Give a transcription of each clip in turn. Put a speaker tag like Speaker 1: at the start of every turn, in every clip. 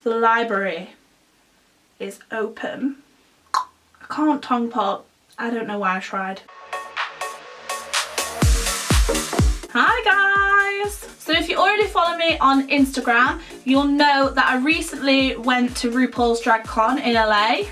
Speaker 1: the library is open. I can't tongue pop. I don't know why I tried. Hi guys! So if you already follow me on Instagram, you'll know that I recently went to RuPaul's DragCon in LA.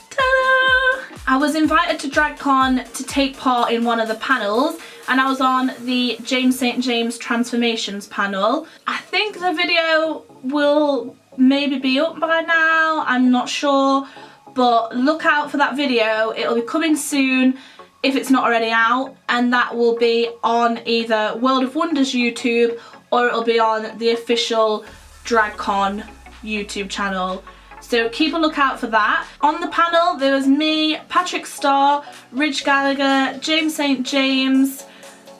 Speaker 1: Ta-da! I was invited to DragCon to take part in one of the panels, and I was on the James St. James Transformations panel. I think the video will maybe be up by now, I'm not sure, but look out for that video. It'll be coming soon if it's not already out, and that will be on either World of Wonders YouTube or it'll be on the official DragCon YouTube channel. So keep a lookout for that. On the panel there was me, Patrick Starr, Ridge Gallagher, James St. James,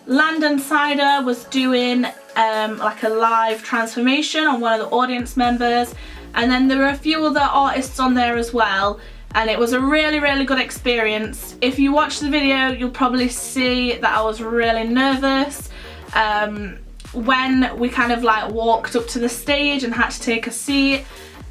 Speaker 1: Landon Sider was doing like a live transformation on one of the audience members, and then there were a few other artists on there as well. And it was a really good experience. If you watch the video, you'll probably see that I was really nervous when we kind of like walked up to the stage and had to take a seat.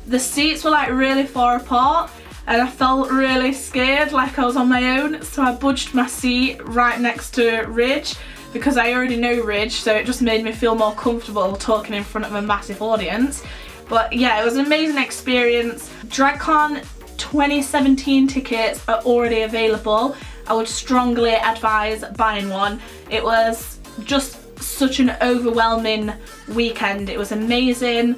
Speaker 1: The seats were like really far apart and I felt really scared, like I was on my own, so I budged my seat right next to Ridge because I already know Ridge, so it just made me feel more comfortable talking in front of a massive audience. But yeah, it was an amazing experience. DragCon 2017 tickets are already available. I would strongly advise buying one. It was just such an overwhelming weekend. It was amazing.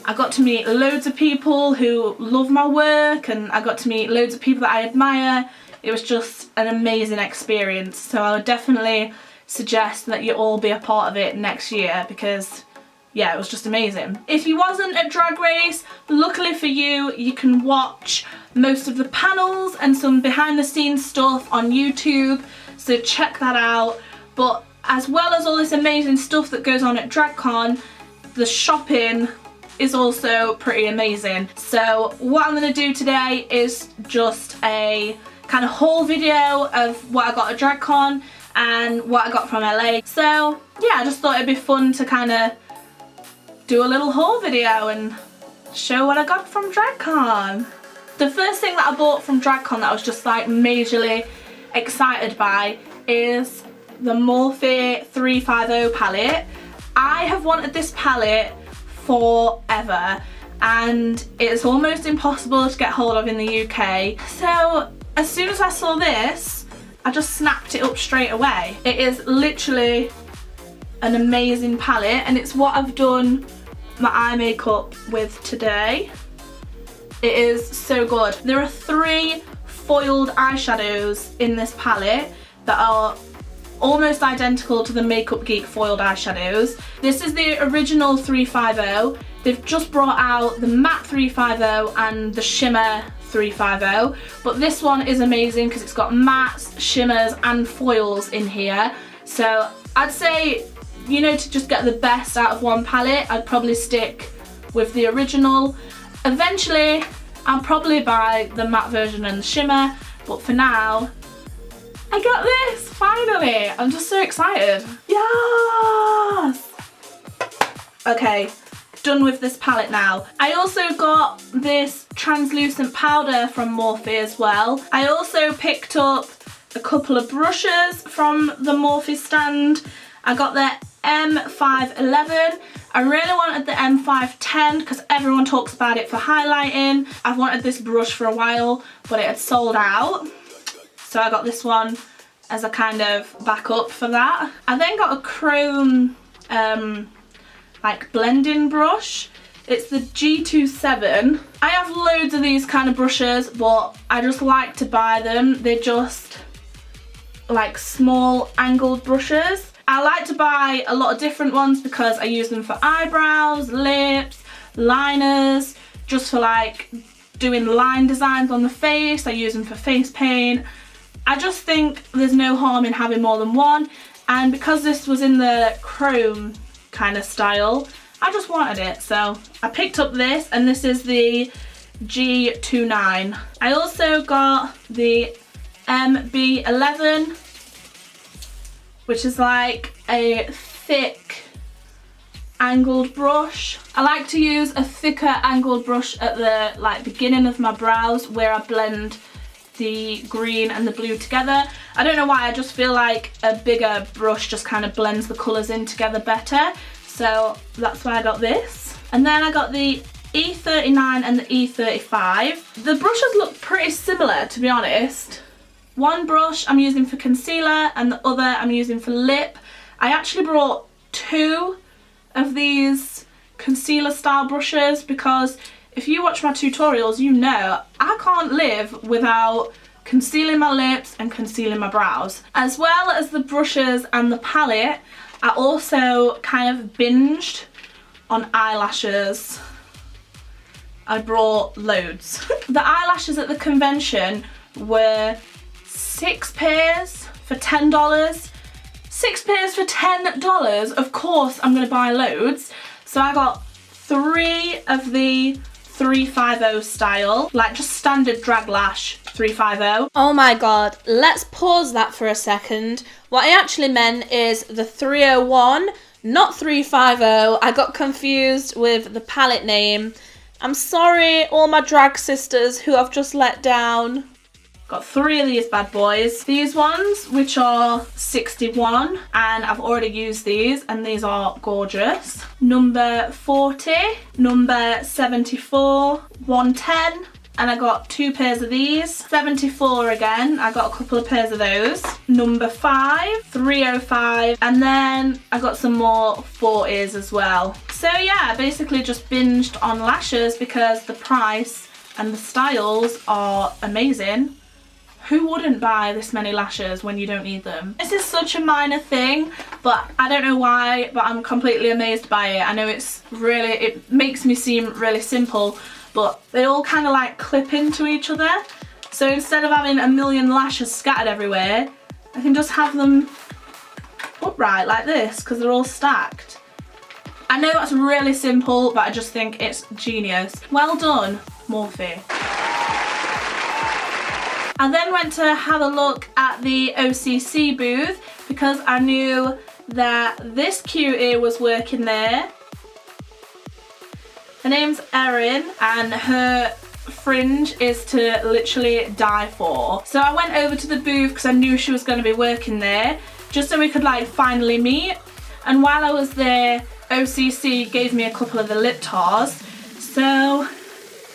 Speaker 1: I got to meet loads of people who love my work, and I got to meet loads of people that I admire. It was just an amazing experience, so I would definitely suggest that you all be a part of it next year because yeah, it was just amazing. If you wasn't at Drag Race, luckily for you, you can watch most of the panels and some behind the scenes stuff on YouTube, so check that out. But as well as all this amazing stuff that goes on at DragCon, the shopping is also pretty amazing. So what I'm going to do today is just a kind of haul video of what I got at DragCon and what I got from LA. So yeah, I just thought it'd be fun to kind of do a little haul video and show what I got from DragCon. The first thing that I bought from DragCon that I was just like majorly excited by is the Morphe 350 palette. I have wanted this palette forever and it's almost impossible to get hold of in the UK. So as soon as I saw this, I just snapped it up straight away. It is literally an amazing palette and it's what I've done my eye makeup with today. It is so good. There are 3 foiled eyeshadows in this palette that are almost identical to the Makeup Geek foiled eyeshadows. This is the original 350. They've just brought out the matte 350 and the shimmer 350, but this one is amazing because it's got mattes, shimmers and foils in here. So I'd say, you know, to just get the best out of one palette, I'd probably stick with the original. Eventually I'll probably buy the matte version and the shimmer, but for now I got this, finally. I'm just so excited. Yes! Okay, done with this palette now. I also got this translucent powder from Morphe as well. I also picked up a couple of brushes from the Morphe stand. I got the M511. I really wanted the M510 because everyone talks about it for highlighting. I've wanted this brush for a while, but it had sold out. So I got this one as a kind of backup for that. I then got a chrome like blending brush. It's the G27. I have loads of these kind of brushes, but I just like to buy them. They're just like small angled brushes. I like to buy a lot of different ones because I use them for eyebrows, lips, liners, just for like doing line designs on the face. I use them for face paint. I just think there's no harm in having more than one, and because this was in the chrome kind of style, I just wanted it, so I picked up this, and this is the G29. I also got the MB11, which is like a thick angled brush. I like to use a thicker angled brush at the beginning of my brows where I blend the green and the blue together. I don't know why, I just feel like a bigger brush just kind of blends the colours in together better. So that's why I got this. And then I got the E39 and the E35. The brushes look pretty similar, to be honest. One brush I'm using for concealer and the other I'm using for lip. I actually brought two of these concealer style brushes because if you watch my tutorials, you know I can't live without concealing my lips and concealing my brows. As well as the brushes and the palette, I also kind of binged on eyelashes. I brought loads. The eyelashes at the convention were 6 pairs for $10. 6 pairs for $10. Of course I'm gonna buy loads. So I got 3 of the 350 style, like just standard drag lash 350. Oh my god, let's pause that for a second. What I actually meant is the 301, not 350. I got confused with the palette name. I'm sorry, all my drag sisters who I've just let down. Got 3 of these bad boys. These ones, which are 61, and I've already used these, and these are gorgeous. Number 40, number 74, 110, and I got 2 pairs of these. 74 again, I got a couple of pairs of those. Number 5, 305, and then I got some more 40s as well. So yeah, I basically just binged on lashes because the price and the styles are amazing. Who wouldn't buy this many lashes when you don't need them? This is such a minor thing, but I don't know why, but I'm completely amazed by it. I know it makes me seem really simple, but they all kind of like clip into each other. So instead of having a million lashes scattered everywhere, I can just have them upright like this because they're all stacked. I know that's really simple, but I just think it's genius. Well done, Morphe. I then went to have a look at the OCC booth because I knew that this cutie was working there. Her name's Erin and her fringe is to literally die for. So I went over to the booth because I knew she was going to be working there just so we could like finally meet. And while I was there, OCC gave me a couple of the lip tars. So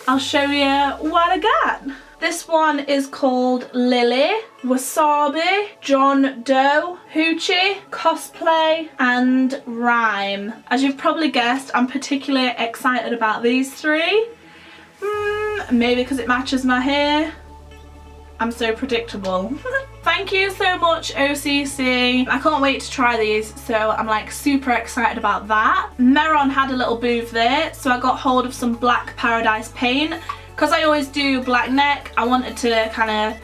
Speaker 1: I'll show you what I got. This one is called Lily, Wasabi, John Doe, Hoochie, Cosplay, and Rhyme. As you've probably guessed, I'm particularly excited about these 3. Maybe because it matches my hair. I'm so predictable. Thank you so much, OCC. I can't wait to try these, so I'm like super excited about that. Meron had a little booth there, so I got hold of some Black Paradise paint. Because I always do black neck, I wanted to kind of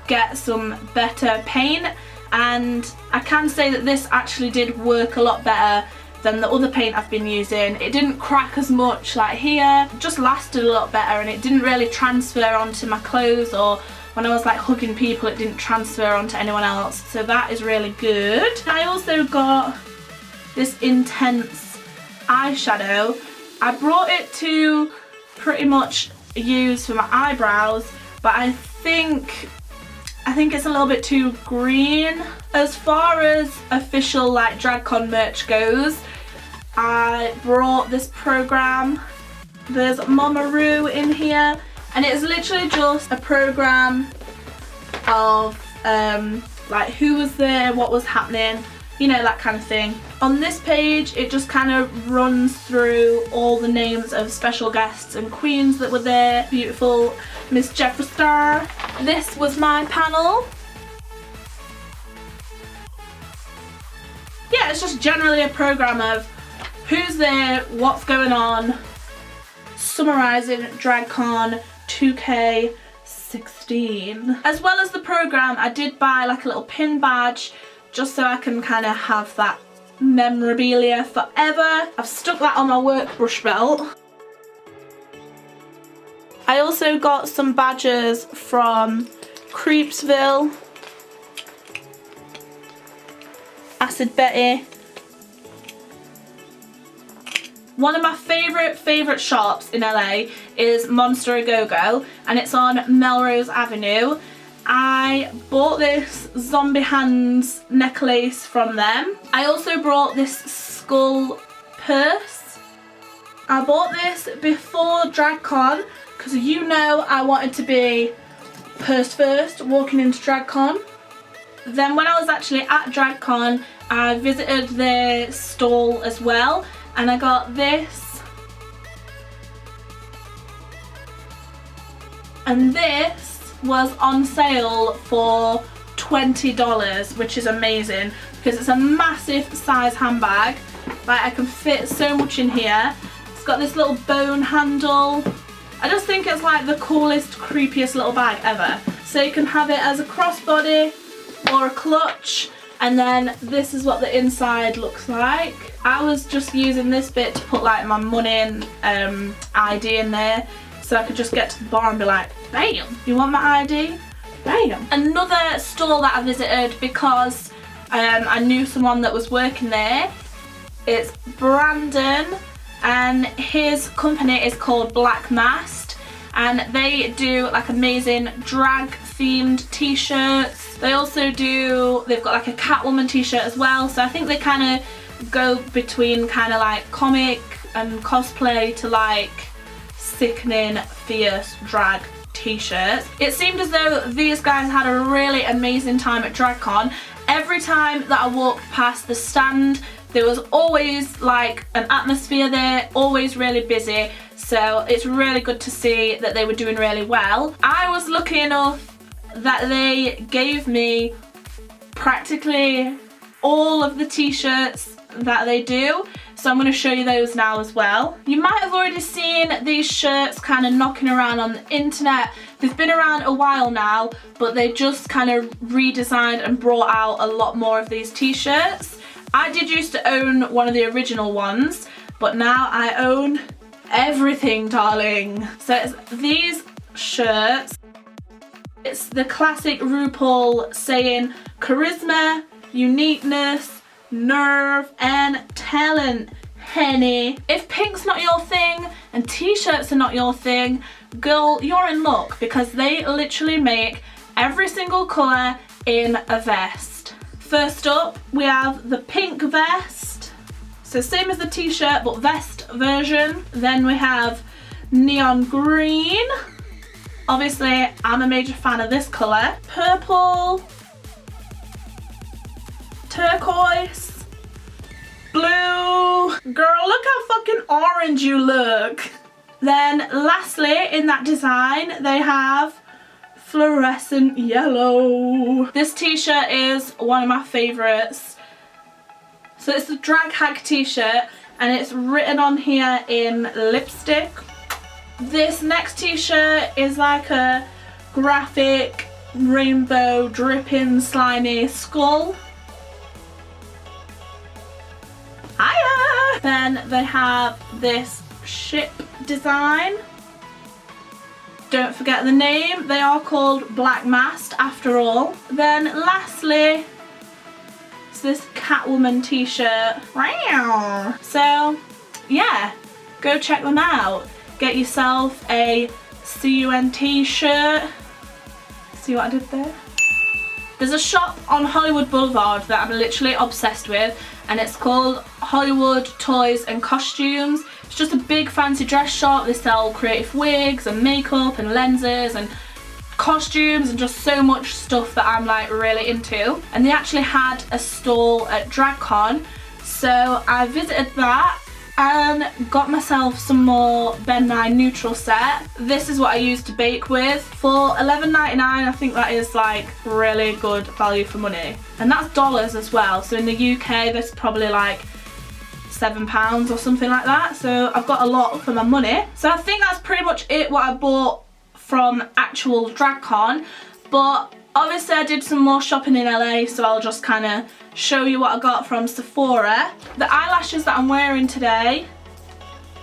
Speaker 1: get some better paint, and I can say that this actually did work a lot better than the other paint I've been using. It didn't crack as much like here, it just lasted a lot better, and it didn't really transfer onto my clothes, or when I was like hugging people it didn't transfer onto anyone else, so that is really good. I also got this intense eyeshadow. I brought it to pretty much use for my eyebrows, but I think it's a little bit too green. As far as official like DragCon merch goes, I brought this program. There's Mama Roo in here, and it's literally just a program of like who was there, what was happening, you know, that kind of thing. On this page it just kind of runs through all the names of special guests and queens that were there. Beautiful Miss Jeffree Star. This was my panel. Yeah, it's just generally a program of who's there, what's going on, summarising DragCon 2K16. As well as the program, I did buy like a little pin badge just so I can kind of have that memorabilia forever. I've stuck that on my work brush belt. I also got some badges from Creepsville, Acid Betty, One of my favourite shops in LA is Monster A Go-Go, and it's on Melrose Avenue. I bought this zombie hands necklace from them. I also brought this skull purse. I bought this before DragCon because you know I wanted to be purse first walking into DragCon. Then when I was actually at DragCon, I visited their stall as well, and I got this. And this was on sale for $20, which is amazing because it's a massive size handbag. Like, I can fit so much in here. It's got this little bone handle. I just think it's like the coolest, creepiest little bag ever. So you can have it as a crossbody or a clutch, and then this is what the inside looks like. I was just using this bit to put like my money and ID in there, so I could just get to the bar and be like, bam, you want my ID? Bam. Another store that I visited because I knew someone that was working there. It's Brandon, and his company is called Black Mast, and they do like amazing drag themed t-shirts. They also do, they've got like a Catwoman t-shirt as well, so I think they kind of go between kind of like comic and cosplay to like sickening, fierce drag t-shirts. It seemed as though these guys had a really amazing time at DragCon. Every time that I walked past the stand, there was always like an atmosphere there, always really busy, so it's really good to see that they were doing really well. I was lucky enough that they gave me practically all of the t-shirts that they do, so I'm going to show you those now as well. You might have already seen these shirts kind of knocking around on the internet. They've been around a while now, but they just kind of redesigned and brought out a lot more of these t-shirts. I did used to own one of the original ones, but now I own everything, darling. So it's these shirts. It's the classic RuPaul saying charisma, uniqueness, nerve, and talent, honey. If pink's not your thing and t-shirts are not your thing, girl, you're in luck, because they literally make every single colour in a vest. First up, we have the pink vest. So same as the t-shirt, but vest version. Then we have neon green. Obviously, I'm a major fan of this colour. Purple. Turquoise. Blue. Girl, look how fucking orange you look. Then lastly, in that design, they have fluorescent yellow. This t-shirt is one of my favourites. So it's the Drag Hag t-shirt, and it's written on here in lipstick. This next t-shirt is like a graphic rainbow dripping slimy skull. Hiya! Then they have this ship design. Don't forget the name, they are called Black Mast after all. Then lastly, it's this Catwoman t-shirt. So yeah, go check them out. Get yourself a CUNT shirt. See what I did there? There's a shop on Hollywood Boulevard that I'm literally obsessed with, and it's called Hollywood Toys and Costumes. It's just a big fancy dress shop. They sell creative wigs and makeup and lenses and costumes and just so much stuff that I'm like really into. And they actually had a stall at DragCon, so I visited that and got myself some more Ben Nye neutral set. This is what I used to bake with. For $11.99, I think that is like really good value for money. And that's dollars as well, so in the UK that's probably like £7 or something like that, so I've got a lot for my money. So I think that's pretty much it what I bought from actual DragCon, but obviously I did some more shopping in LA, so I'll just kind of show you what I got from Sephora. The eyelashes that I'm wearing today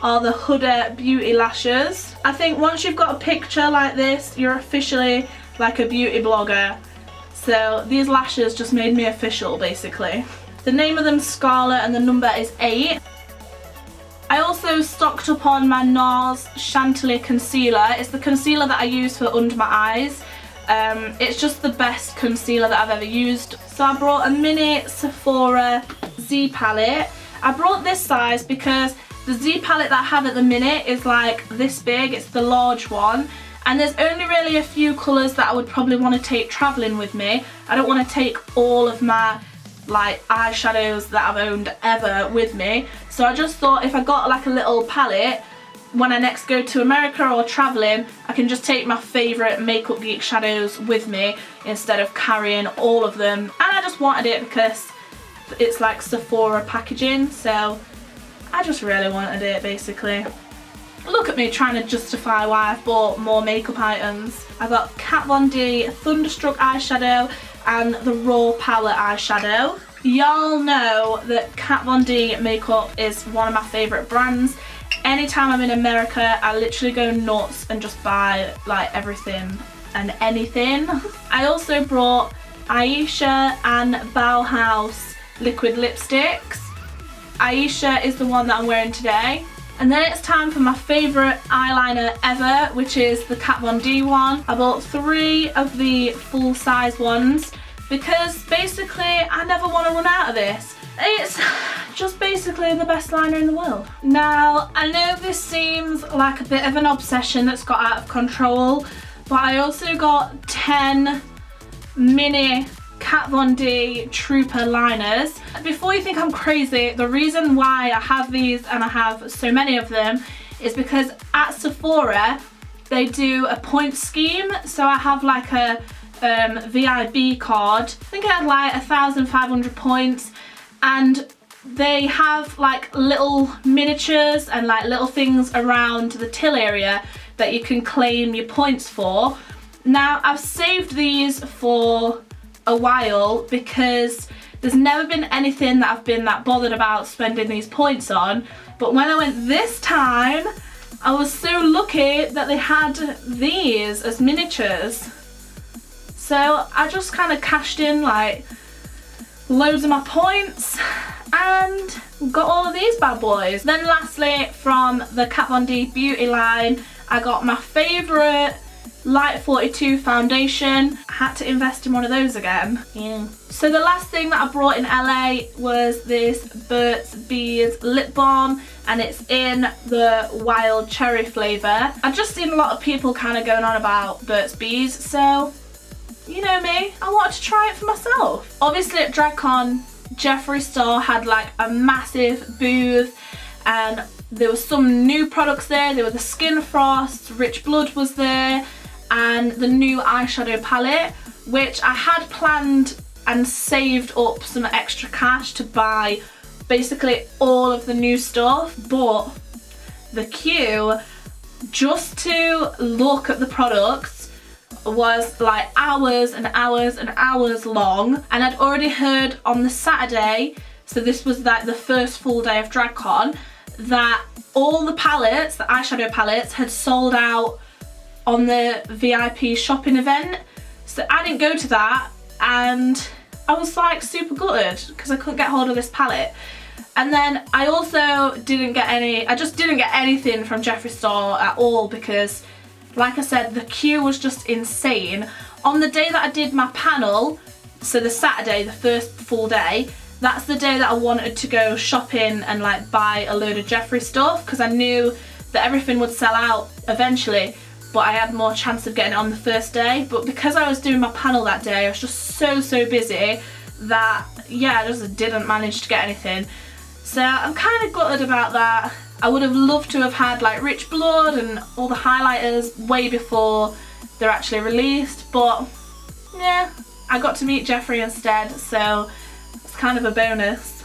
Speaker 1: are the Huda Beauty lashes. I think once you've got a picture like this, you're officially like a beauty blogger. So these lashes just made me official basically. The name of them is Scarlet and the number is 8. I also stocked up on my NARS Chantilly concealer. It's the concealer that I use for under my eyes. It's just the best concealer that I've ever used. So I brought a mini Sephora Z palette. I brought this size because the Z palette that I have at the minute is like this big. It's the large one. And there's only really a few colours that I would probably want to take travelling with me. I don't want to take all of my like eyeshadows that I've owned ever with me. So I just thought if I got like a little palette, when I next go to America or travelling, I can just take my favourite Makeup Geek shadows with me instead of carrying all of them. And I just wanted it because it's like Sephora packaging, so I just really wanted it basically. Look at me trying to justify why I've bought more makeup items. I got Kat Von D Thunderstruck eyeshadow and the Raw Power eyeshadow. Y'all know that Kat Von D makeup is one of my favourite brands. Anytime I'm in America, I literally go nuts and just buy like everything and anything. I also brought Aisha and Bauhaus liquid lipsticks. Aisha is the one that I'm wearing today. And then it's time for my favourite eyeliner ever, which is the Kat Von D one. I bought 3 of the full size ones because basically I never want to run out of this. It's just basically the best liner in the world. Now, I know this seems like a bit of an obsession that's got out of control, but I also got 10 mini Kat Von D Trooper liners. Before you think I'm crazy, the reason why I have these and I have so many of them is because at Sephora they do a point scheme. So I have like a VIB card. I think I had like 1,500 points, and they have like little miniatures and like little things around the till area that you can claim your points for. Now I've saved these for a while because there's never been anything that I've been that bothered about spending these points on, but when I went this time I was so lucky that they had these as miniatures, so I just kind of cashed in like loads of my points and got all of these bad boys. Then lastly, from the Kat Von D beauty line, I got my favourite Light 42 foundation. I had to invest in one of those again. Yeah. So the last thing that I brought in LA was this Burt's Bees lip balm, and it's in the wild cherry flavour. I've just seen a lot of people kind of going on about Burt's Bees, so you know me, I wanted to try it for myself. Obviously at DragCon, Jeffree Star had like a massive booth and there were some new products there. There were the Skin Frost, Rich Blood was there, and the new eyeshadow palette, which I had planned and saved up some extra cash to buy basically all of the new stuff, but the queue just to look at the products was like hours and hours and hours long. And I'd already heard on the Saturday, so this was like the first full day of DragCon, that all the palettes, the eyeshadow palettes, had sold out on the VIP shopping event. So I didn't go to that and I was like super gutted because I couldn't get hold of this palette. And then I also didn't get I just didn't get anything from Jeffree Star at all because, like I said, the queue was just insane. On the day that I did my panel, so the Saturday, the first full day, that's the day that I wanted to go shopping and like buy a load of Jeffree stuff because I knew that everything would sell out eventually, but I had more chance of getting it on the first day. But because I was doing my panel that day, I was just so busy that, yeah, I just didn't manage to get anything. So I'm kind of gutted about that. I would have loved to have had like Rich Blood and all the highlighters way before they're actually released, but yeah, I got to meet Jeffree instead, so it's kind of a bonus.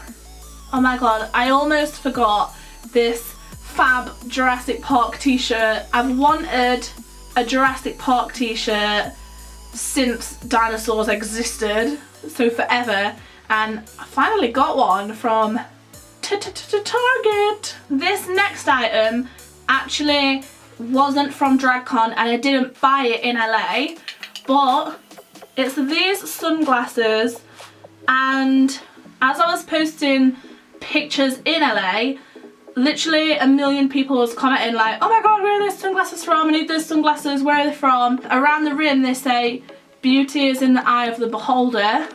Speaker 1: Oh my god, I almost forgot this fab Jurassic Park t-shirt. I've wanted a Jurassic Park t-shirt since dinosaurs existed, so forever, and I finally got one from Target. This next item actually wasn't from DragCon and I didn't buy it in LA, but it's these sunglasses, and as I was posting pictures in LA, literally a million people was commenting like, oh my god, where are those sunglasses from? I need those sunglasses, where are they from? Around the rim they say, beauty is in the eye of the beholder.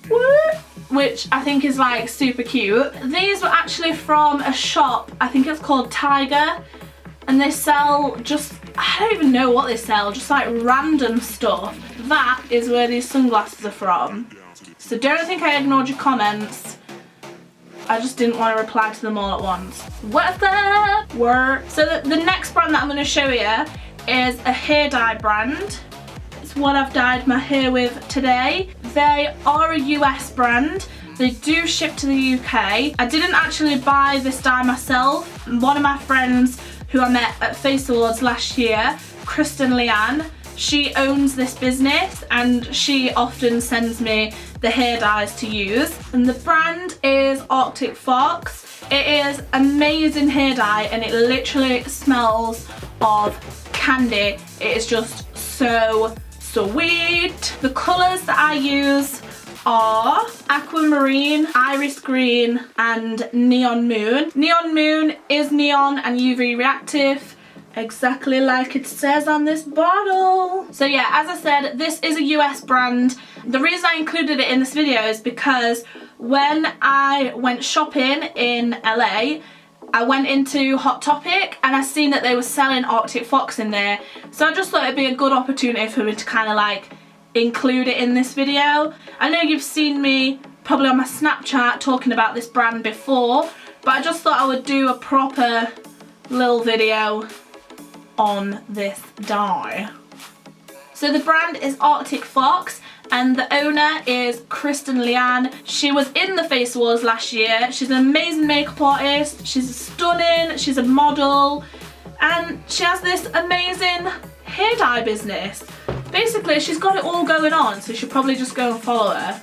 Speaker 1: What? Which I think is like super cute. These were actually from a shop, I think it's called Tiger, and they sell just, I don't even know what they sell, just like random stuff. That is where these sunglasses are from. So don't think I ignored your comments. I just didn't want to reply to them all at once. What's up? So the next brand that I'm going to show you is a hair dye brand. It's what I've dyed my hair with today. They are a US brand. They do ship to the UK. I didn't actually buy this dye myself. One of my friends who I met at Face Awards last year, Kristen Leanne, she owns this business and she often sends me the hair dyes to use. And the brand is Arctic Fox. It is amazing hair dye and it literally smells of candy. It is just so sweet. The colours that I use are aquamarine, iris green and neon moon. Neon moon is neon and UV reactive, exactly like it says on this bottle. So yeah, as I said, this is a US brand. The reason I included it in this video is because when I went shopping in LA, I went into Hot Topic and I seen that they were selling Arctic Fox in there. So I just thought it'd be a good opportunity for me to kind of like include it in this video. I know you've seen me probably on my Snapchat talking about this brand before, but I just thought I would do a proper little video on this dye. So the brand is Arctic Fox and the owner is Kristen Leanne. She was in the Face Awards last year. She's an amazing makeup artist. She's stunning, she's a model, and she has this amazing hair dye business. Basically, she's got it all going on, so you should probably just go and follow her.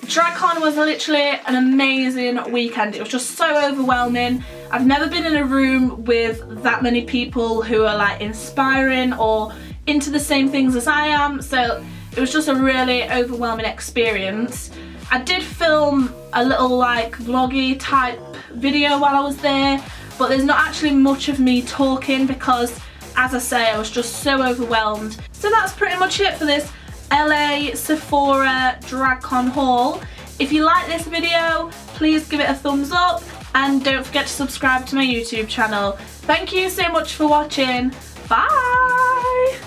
Speaker 1: DragCon was literally an amazing weekend. It was just so overwhelming. I've never been in a room with that many people who are like inspiring or into the same things as I am, so it was just a really overwhelming experience. I did film a little like vloggy type video while I was there, but there's not actually much of me talking because, as I say, I was just so overwhelmed. So that's pretty much it for this LA Sephora DragCon haul. If you like this video, please give it a thumbs up and don't forget to subscribe to my YouTube channel. Thank you so much for watching. Bye!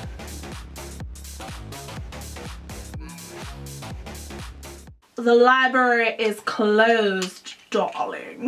Speaker 1: The library is closed, darling.